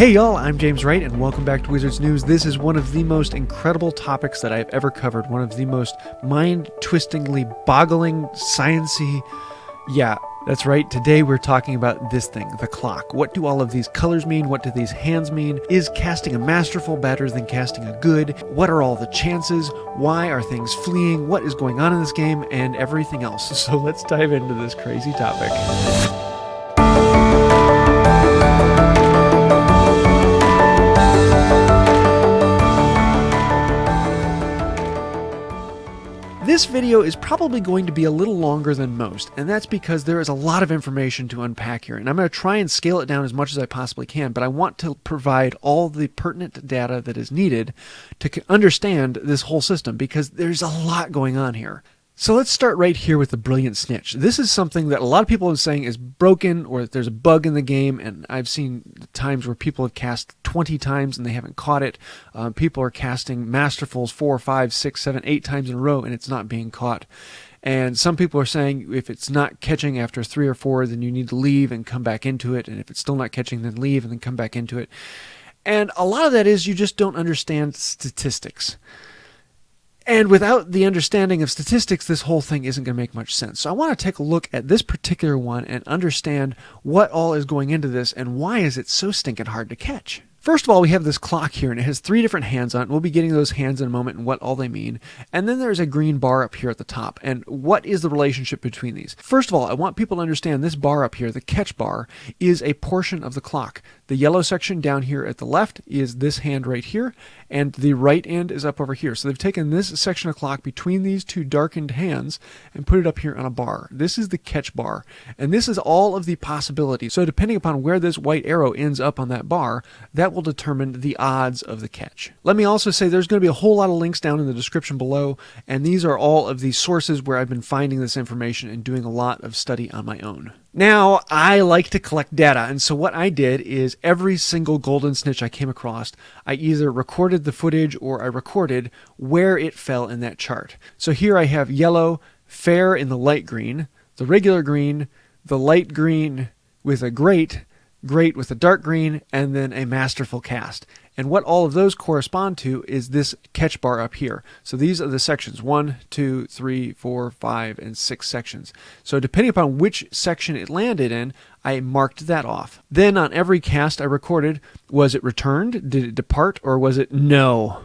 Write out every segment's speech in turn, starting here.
Hey y'all, I'm James Wright and welcome back to Wizards News. This is one of the most incredible topics that I've ever covered. One of the most mind-twistingly boggling, science-y... Yeah, that's right. Today we're talking about this thing, the clock. What do all of these colors mean? What do these hands mean? Is casting a Masterful better than casting a good? What are all the chances? Why are things fleeing? What is going on in this game? And everything else. So let's dive into this crazy topic. This video is probably going to be a little longer than most, and that's because there is a lot of information to unpack here, and I'm going to try and scale it down as much as I possibly can, but I want to provide all the pertinent data that is needed to understand this whole system, because there's a lot going on here. So let's start right here with the Brilliant Snitch. This is something that a lot of people are saying is broken or that there's a bug in the game, and I've seen times where people have cast 20 times and they haven't caught it. People are casting Masterfuls 4, 5, 6, 7, 8 times in a row and it's not being caught. And some people are saying if it's not catching after 3 or 4, then you need to leave and come back into it, and if it's still not catching, then leave and then come back into it. And a lot of that is you just don't understand statistics. And without the understanding of statistics, this whole thing isn't going to make much sense. So I want to take a look at this particular one and understand what all is going into this and why is it so stinking hard to catch. First of all, we have this clock here, and it has 3 different hands on it. We'll be getting those hands in a moment and what all they mean. And then there's a green bar up here at the top. And what is the relationship between these? First of all, I want people to understand this bar up here, the catch bar, is a portion of the clock. The yellow section down here at the left is this hand right here, and the right end is up over here. So they've taken this section of clock between these 2 darkened hands and put it up here on a bar. This is the catch bar, and this is all of the possibilities. So depending upon where this white arrow ends up on that bar, that will determine the odds of the catch. Let me also say there's going to be a whole lot of links down in the description below, and these are all of the sources where I've been finding this information and doing a lot of study on my own. Now, I like to collect data, and so what I did is every single golden snitch I came across, I either recorded the footage or I recorded where it fell in that chart. So here I have yellow, fair in the light green, the regular green, the light green with a great with a dark green, and then a Masterful cast. And what all of those correspond to is this catch bar up here. So these are the sections, 1, 2, 3, 4, 5, and 6 sections. So depending upon which section it landed in, I marked that off. Then on every cast I recorded, was it returned? Did it depart? Or was it no?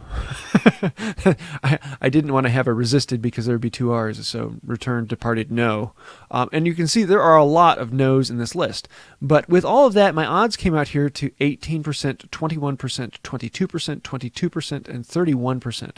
I didn't want to have a resisted because there would be 2 R's. So returned, departed, no. And you can see there are a lot of no's in this list. But with all of that, my odds came out here to 18%, 21%, 22%, 22%, and 31%.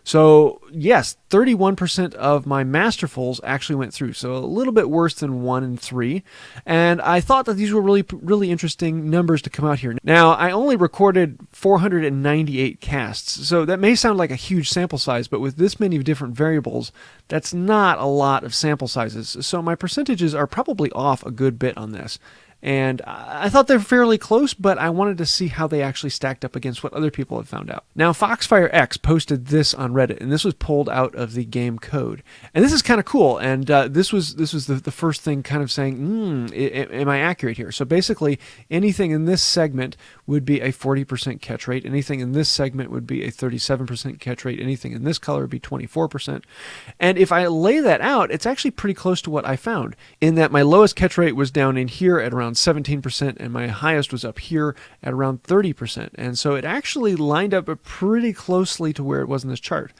So yes, 31% of my Masterfuls actually went through, so a little bit worse than 1 and 3. And I thought that these were really interesting numbers to come out here. Now, I only recorded 498 casts, so that may sound like a huge sample size, but with this many different variables, that's not a lot of sample sizes. So my percentages are probably off a good bit on this. And I thought they're fairly close, but I wanted to see how they actually stacked up against what other people had found out. Now, Foxfire X posted this on Reddit, and this was pulled out of the game code. And this is kind of cool, and this was the first thing kind of saying, am I accurate here? So basically, anything in this segment would be a 40% catch rate. Anything in this segment would be a 37% catch rate. Anything in this color would be 24%. And if I lay that out, it's actually pretty close to what I found, in that my lowest catch rate was down in here at around 17%, and my highest was up here at around 30%. And so it actually lined up pretty closely to where it was in this chart.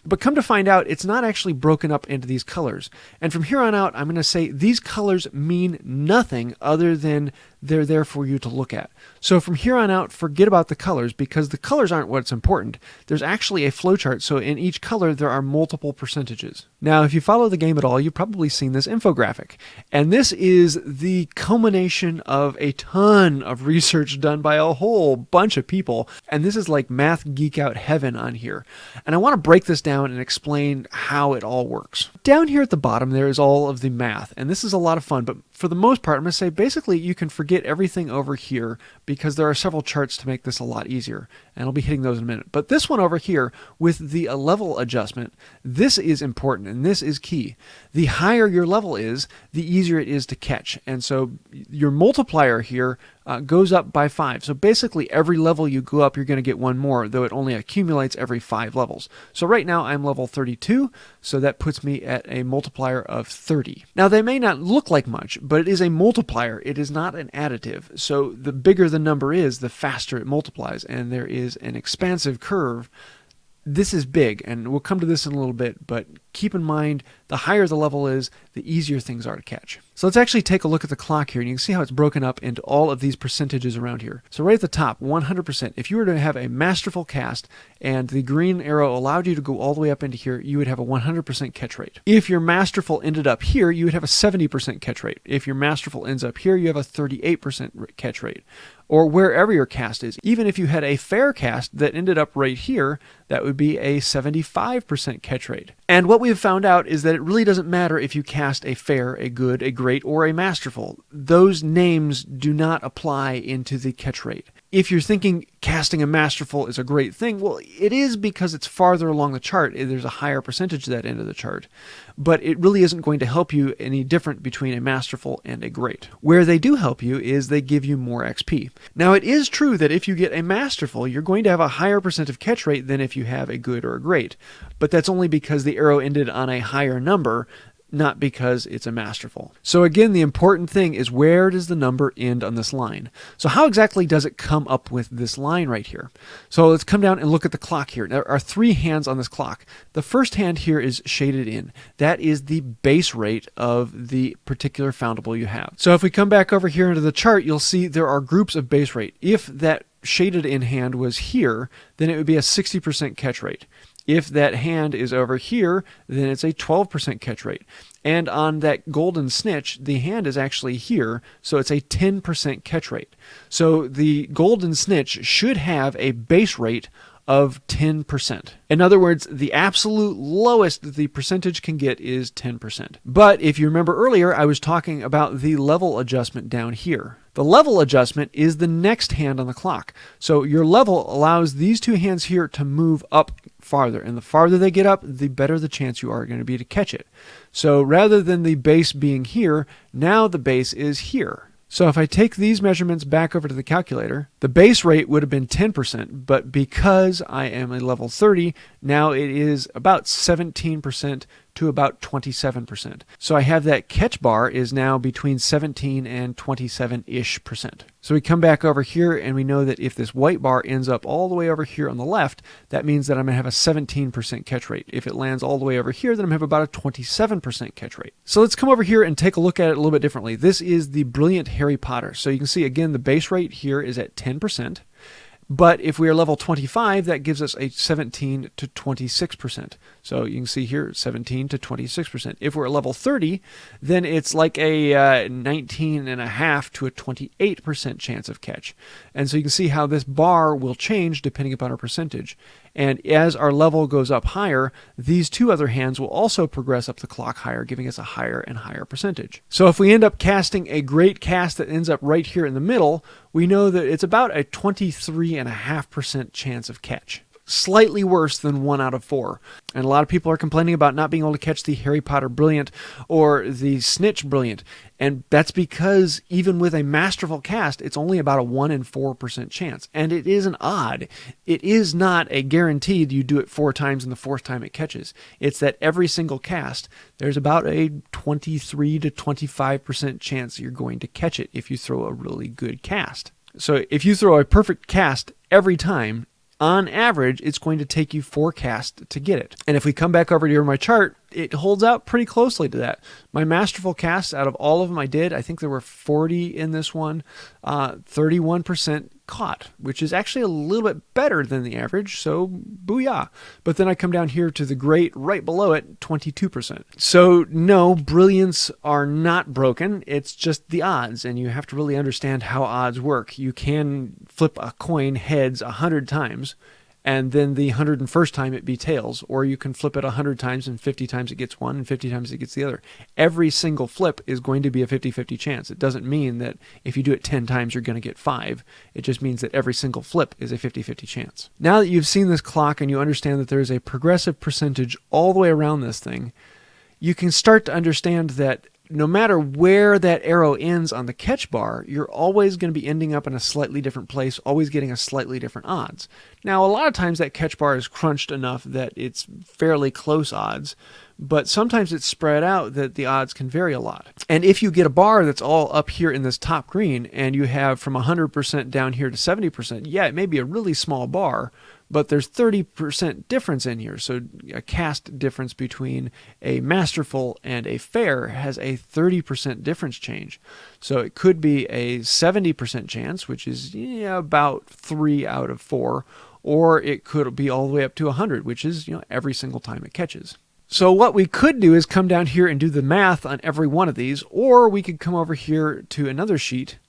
But come to find out, it's not actually broken up into these colors. And from here on out, I'm going to say these colors mean nothing other than they're there for you to look at. So from here on out, forget about the colors, because the colors aren't what's important. There's actually a flowchart, so in each color there are multiple percentages. Now, if you follow the game at all, you've probably seen this infographic. And this is the culmination of a ton of research done by a whole bunch of people. And this is like math geek out heaven on here. And I want to break this down and explain how it all works. Down here at the bottom, there is all of the math. And this is a lot of fun, but for the most part, I'm going to say basically you can forget everything over here because there are several charts to make this a lot easier. And I'll be hitting those in a minute. But this one over here with the level adjustment, this is important and this is key. The higher your level is, the easier it is to catch. And so your multiplier here goes up by 5. So basically every level you go up, you're going to get one more, though it only accumulates every 5 levels. So right now I'm level 32, so that puts me at a multiplier of 30. Now they may not look like much, but it is a multiplier. It is not an additive. So the bigger the number is, the faster it multiplies, and there is an expansive curve. This is big, and we'll come to this in a little bit, but keep in mind, the higher the level is, the easier things are to catch. So let's actually take a look at the clock here, and you can see how it's broken up into all of these percentages around here. So right at the top, 100%. If you were to have a masterful cast, and the green arrow allowed you to go all the way up into here, you would have a 100% catch rate. If your masterful ended up here, you would have a 70% catch rate. If your masterful ends up here, you have a 38% catch rate. Or wherever your cast is. Even if you had a fair cast that ended up right here, that would be a 75% catch rate. And what we've found out is that it really doesn't matter if you cast a fair, a good, a great, or a masterful. Those names do not apply into the catch rate. If you're thinking casting a masterful is a great thing, well, it is because it's farther along the chart. There's a higher percentage at that end of the chart. But it really isn't going to help you any different between a masterful and a great. Where they do help you is they give you more XP. Now, it is true that if you get a masterful, you're going to have a higher percent of catch rate than if you have a good or a great. But that's only because the arrow ended on a higher number, not because it's a masterful. So again, the important thing is, where does the number end on this line? So how exactly does it come up with this line right here? So let's come down and look at the clock here. There are 3 hands on this clock. The first hand here is shaded in. That is the base rate of the particular foundable you have. So if we come back over here into the chart, you'll see there are groups of base rate. If that shaded in hand was here, then it would be a 60% catch rate. If that hand is over here, then it's a 12% catch rate. And on that golden snitch, the hand is actually here, so it's a 10% catch rate. So the golden snitch should have a base rate of 10%. In other words, the absolute lowest that the percentage can get is 10%. But if you remember earlier, I was talking about the level adjustment down here. The level adjustment is the next hand on the clock. So your level allows these 2 hands here to move up farther. And the farther they get up, the better the chance you are going to be to catch it. So rather than the base being here, now the base is here. So if I take these measurements back over to the calculator, the base rate would have been 10%, but because I am a level 30, now it is about 17% to about 27%. So I have that catch bar is now between 17 and 27-ish%. So we come back over here and we know that if this white bar ends up all the way over here on the left, that means that I'm going to have a 17% catch rate. If it lands all the way over here, then I'm going to have about a 27% catch rate. So let's come over here and take a look at it a little bit differently. This is the Brilliant Harry Potter. So you can see again the base rate here is at 10%. But if we are level 25, that gives us a 17 to 26%. So you can see here 17 to 26%. If we're at level 30, then it's like a 19.5 to a 28% chance of catch. And so you can see how this bar will change depending upon our percentage. And as our level goes up higher, these 2 other hands will also progress up the clock higher, giving us a higher and higher percentage. So if we end up casting a great cast that ends up right here in the middle, we know that it's about a 23.5% chance of catch. Slightly worse than 1 out of 4. And a lot of people are complaining about not being able to catch the Harry Potter Brilliant or the Snitch Brilliant. And that's because even with a masterful cast, it's only about a 1 in 4% chance. And it is an odd. It is not a guaranteed you do it 4 times and the 4th time it catches. It's that every single cast, there's about a 23 to 25% chance you're going to catch it if you throw a really good cast. So if you throw a perfect cast every time, on average, it's going to take you 4 casts to get it. And if we come back over here in my chart, it holds out pretty closely to that. My masterful casts, out of all of them I did, I think there were 40 in this one, 31% caught, which is actually a little bit better than the average, so booyah. But then I come down here to the great, right below it, 22%. So no, brilliants are not broken, it's just the odds, and you have to really understand how odds work. You can flip a coin heads 100 times, and then the 101st time it be tails, or you can flip it 100 times and 50 times it gets one and 50 times it gets the other. Every single flip is going to be a 50-50 chance. It doesn't mean that if you do it 10 times you're going to get 5. It just means that every single flip is a 50-50 chance. Now that you've seen this clock and you understand that there is a progressive percentage all the way around this thing, you can start to understand that no matter where that arrow ends on the catch bar, you're always going to be ending up in a slightly different place, always getting a slightly different odds. Now, a lot of times that catch bar is crunched enough that it's fairly close odds, but sometimes it's spread out that the odds can vary a lot. And if you get a bar that's all up here in this top green and you have from 100% down here to 70%, yeah, it may be a really small bar, but there's 30% difference in here. So a caste difference between a Masterful and a fair has a 30% difference change. So it could be a 70% chance, which is about 3 out of 4, or it could be all the way up to 100, which is every single time it catches. So what we could do is come down here and do the math on every one of these, or we could come over here to another sheet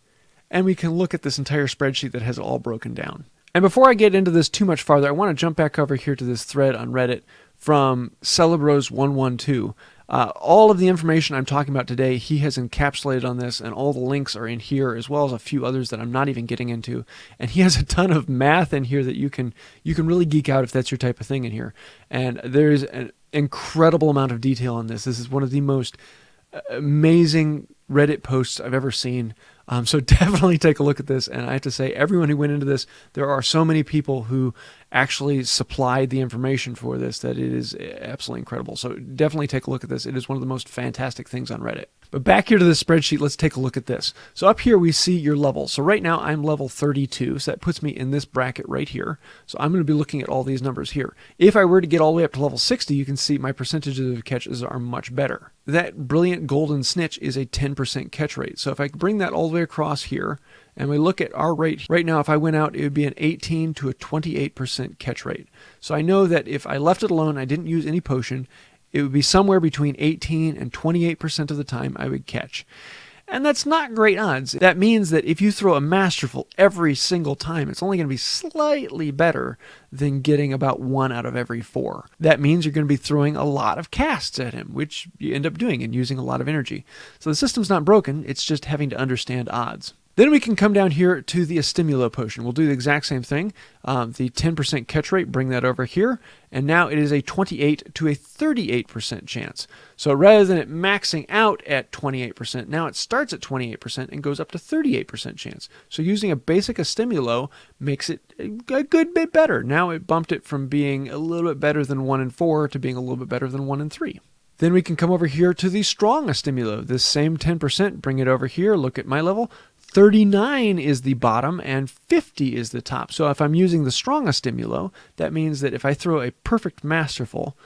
and we can look at this entire spreadsheet that has it all broken down. And before I get into this too much farther, I want to jump back over here to this thread on Reddit from Celebros112. All of the information I'm talking about today, he has encapsulated on this, and all the links are in here, as well as a few others that I'm not even getting into. And he has a ton of math in here that you can really geek out if that's your type of thing in here. And there's an incredible amount of detail on this. This is one of the most amazing Reddit posts I've ever seen. So definitely take a look at this. And I have to say, everyone who went into this, there are so many people who actually supplied the information for this that it is absolutely incredible. So definitely take a look at this. It is one of the most fantastic things on Reddit. But back here to this spreadsheet, let's take a look at this. So up here we see your level. So right now I'm level 32, so that puts me in this bracket right here. So I'm going to be looking at all these numbers here. If I were to get all the way up to level 60, you can see my percentages of catches are much better. That brilliant golden snitch is a 10% catch rate. So if I bring that all the way across here, and we look at our rate right now, if I went out, it would be an 18 to a 28% catch rate. So I know that if I left it alone, I didn't use any potion, it would be somewhere between 18 and 28% of the time I would catch. And that's not great odds. That means that if you throw a Masterful every single time, it's only going to be slightly better than getting about 1 out of every 4. That means you're going to be throwing a lot of casts at him, which you end up doing and using a lot of energy. So the system's not broken, it's just having to understand odds. Then we can come down here to the Stimulo potion. We'll do the exact same thing. The 10% catch rate, bring that over here. And now it is a 28 to a 38% chance. So rather than it maxing out at 28%, now it starts at 28% and goes up to 38% chance. So using a basic Stimulo makes it a good bit better. Now it bumped it from being a little bit better than 1 in 4 to being a little bit better than 1 in 3. Then we can come over here to the strong Stimulo. This same 10%, bring it over here, look at my level. 39 is the bottom and 50 is the top. So if I'm using the strong Stimulo, that means that if I throw a perfect Masterful,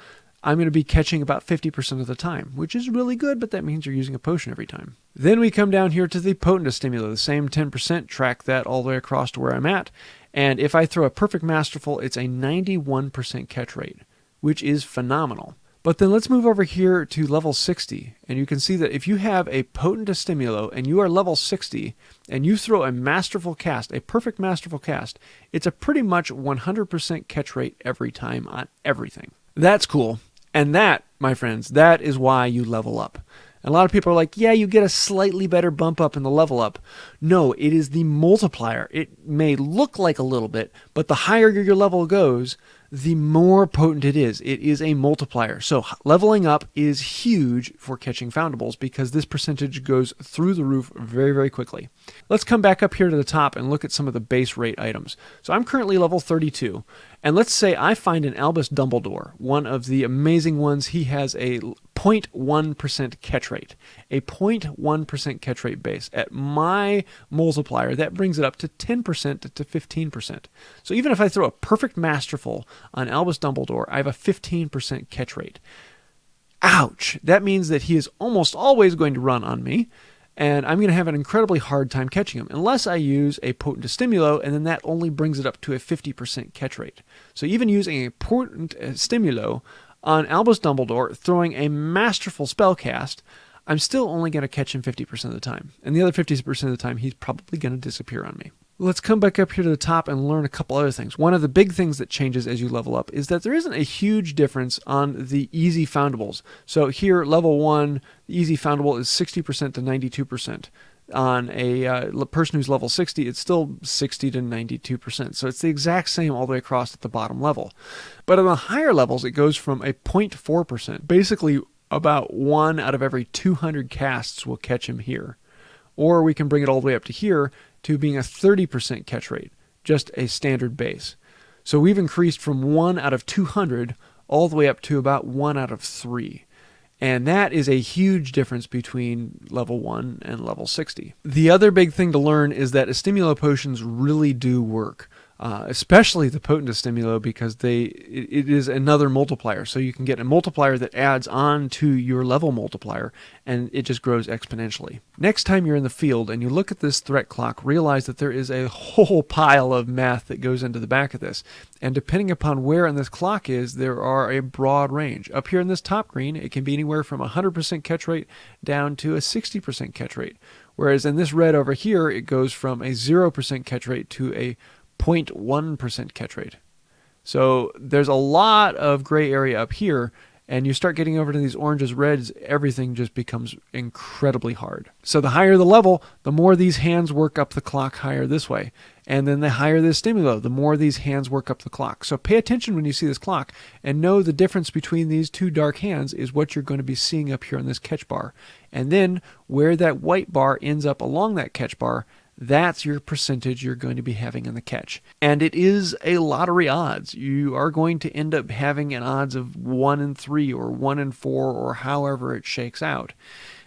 I'm going to be catching about 50% of the time, which is really good, but that means you're using a potion every time. Then we come down here to the potent Stimulo, the same 10%, track that all the way across to where I'm at. And if I throw a perfect Masterful, it's a 91% catch rate, which is phenomenal. But then let's move over here to level 60, and you can see that if you have a potent Stimulo and you are level 60, and you throw a Masterful cast, a perfect Masterful cast, it's a pretty much 100% catch rate every time on everything. That's cool. And that, my friends, that is why you level up. And a lot of people are like, yeah, you get a slightly better bump up in the level up. No, it is the multiplier. It may look like a little bit, but the higher your level goes, the more potent it is. It is a multiplier. So leveling up is huge for catching foundables because this percentage goes through the roof very, very quickly. Let's come back up here to the top and look at some of the base rate items. So I'm currently level 32. And let's say I find an Albus Dumbledore, one of the amazing ones. He has a 0.1% catch rate, a 0.1% catch rate base. At my multiplier, that brings it up to 10% to 15%. So even if I throw a perfect Masterful on Albus Dumbledore, I have a 15% catch rate. Ouch! That means that he is almost always going to run on me, and I'm going to have an incredibly hard time catching him, unless I use a potent Stimulo, and then that only brings it up to a 50% catch rate. So even using a potent Stimulo on Albus Dumbledore, throwing a Masterful spellcast, I'm still only going to catch him 50% of the time. And the other 50% of the time, he's probably going to disappear on me. Let's come back up here to the top and learn a couple other things. One of the big things that changes as you level up is that there isn't a huge difference on the easy foundables. So here, level 1, the easy foundable is 60% to 92%. On a person who's level 60, it's still 60 to 92%. So it's the exact same all the way across at the bottom level. But on the higher levels, it goes from a 0.4%. Basically, about 1 out of every 200 casts will catch him here. Or we can bring it all the way up to here to being a 30% catch rate, just a standard base. So we've increased from 1 out of 200 all the way up to about 1 out of 3. And that is a huge difference between level 1 and level 60. The other big thing to learn is that Stimulo potions really do work. Especially the potent Stimulo, because it is another multiplier. So you can get a multiplier that adds on to your level multiplier, and it just grows exponentially. Next time you're in the field and you look at this threat clock, realize that there is a whole pile of math that goes into the back of this. And depending upon where in this clock is, there are a broad range. Up here in this top green, it can be anywhere from 100% catch rate down to a 60% catch rate. Whereas in this red over here, it goes from a 0% catch rate to a 0.1% catch rate. So there's a lot of gray area up here, and you start getting over to these oranges, reds, everything just becomes incredibly hard. So the higher the level, the more these hands work up the clock higher this way. And then the higher the Stimulo, the more these hands work up the clock. So pay attention when you see this clock, and know the difference between these two dark hands is what you're going to be seeing up here on this catch bar. And then where that white bar ends up along that catch bar, that's your percentage you're going to be having in the catch. And it is a lottery odds. You are going to end up having an odds of 1 in 3 or 1 in 4 or however it shakes out.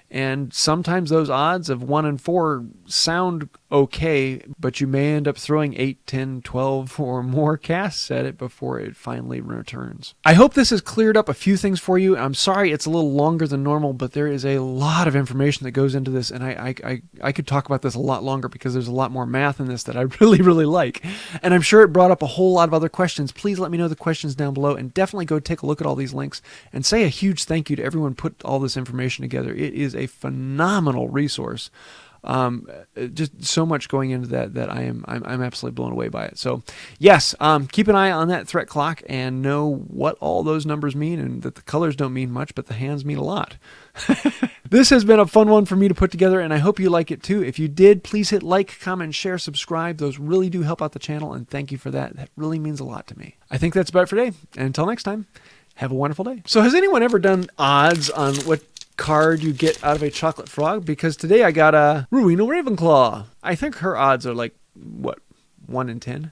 And sometimes those odds of 1 in 4 sound okay, but you may end up throwing 8, 10, 12 or more casts at it before it finally returns. I hope this has cleared up a few things for you. I'm sorry it's a little longer than normal, but there is a lot of information that goes into this, and I could talk about this a lot longer because there's a lot more math in this that I really, really like. And I'm sure it brought up a whole lot of other questions. Please let me know the questions down below, and definitely go take a look at all these links and say a huge thank you to everyone who put all this information together. It is a phenomenal resource. Just so much going into that I'm absolutely blown away by it. So yes, keep an eye on that threat clock and know what all those numbers mean, and that the colors don't mean much, but the hands mean a lot. This has been a fun one for me to put together, and I hope you like it too. If you did, please hit like, comment, share, subscribe. Those really do help out the channel, and thank you for that. That really means a lot to me. I think that's about it for today, and until next time, have a wonderful day. So has anyone ever done odds on what card you get out of a chocolate frog? Because today I got a Rowena Ravenclaw. I think her odds are like, what, 1 in 10?